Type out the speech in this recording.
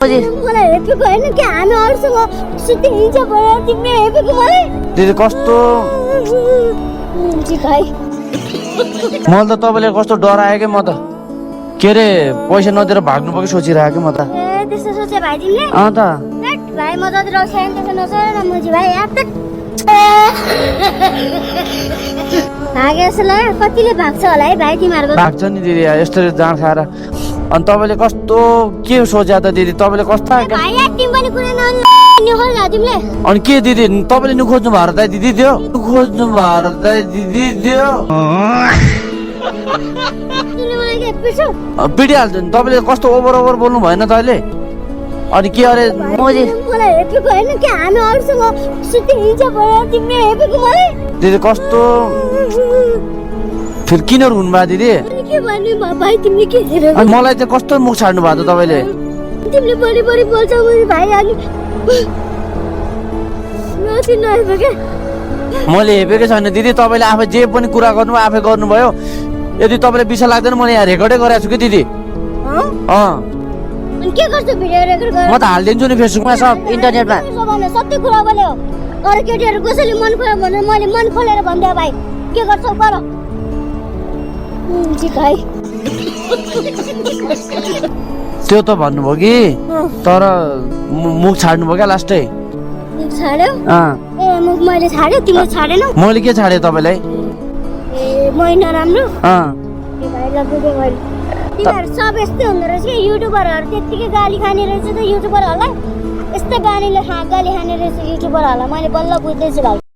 मलाई हेपेको होइन कि हामी अरूसँग सुत्ते हिँड्छ भनेर तिमीले हेपेको मलाई दिदी कस्तो ठिक है मलाई त तपाईँले कस्तो डरायो कि म त के अरे पैसा नदिएर भाग्नु पो कि सोचिरहेको कि म त ए त्यस्तो सोचे भाइ तिमीले त हैट भाइ म जति रक्छाइन त्यसो नसोच न मुजी भाइ याद भागे जस्तो लाग्यो कतिले भाग्छ होला है भाइ तिमीहरूको भाग्छ नि दिदी यस्तरी जाँड खाएर अनि तपाईँले कस्तो के सोचे त दिदी तपाईँले कस्तो भाइ यार तिमी पनि कुनै नखोज तिमीले अनि के दिदी तपाईँले नुखोज्नु भयो र त दिदी त्यो खोज्नु भयो र त दिदी त्यो तिमीले मलाई के पिर्छौ पिडिहाल्छ नि तपाईँले कस्तो ओभर ओभर बोल्नु भएन त अहिले अनि के अरे मलाई हेपेको होइन कि हामी अरूसँग सुत्ते हिँड्छ भनेर तिमीले हेपेको मलाई दिदी कस्तो फेरि किन रुनु भयो दिदी के भन्नु भाइ तिमीले के हेरेको अनि मलाई चाहिँ कस्तो मुख छाड्नु भएको त तपाईँले तिमीले बढी बढी बोल्छौ मुजी भाइ अनि नति नहेपे के मैले हेपेकै छैन दिदी तपाईँले आफै जे पनि कुरा गर्नु आफै गर्नुभयो यदि तपाईँलाई बिसा लाग्दैन मैले यहाँ रेकर्डै गराएको छु कि दिदी अनि के गर्छौ भिडियो रेकर्ड गरेर म त हालिदिन्छु नि फेसबुकमा सब इन्टरनेटमा सत्य कुरा बोल्यो अरू केटीहरू कसैले मन खोल्यो भने मैले मन खोलेर भनिदिएँ भाइ के गर्छौ गर ठिक है त्यो त भन्नुभयो कि तर मुख छाड्नु भयो क्या लास्टै छाड्यो ए मुख मैले छाड्यो तिमीले छाडेनौ मैले के छाडेँ तपाईँलाई ए मै नराम्रो ए भाइ ल बुझेँ मैले तिमीहरू सब यस्तै हुँदो रहेछ कि युट्युबरहरू त्यत्तिकै गाली खाने रहेछ त युट्युबरहरूलाई यस्तो गाली खाने रहेछ युट्युबरहरूलाई मैले बल्ल बुझ्दैछु भाइ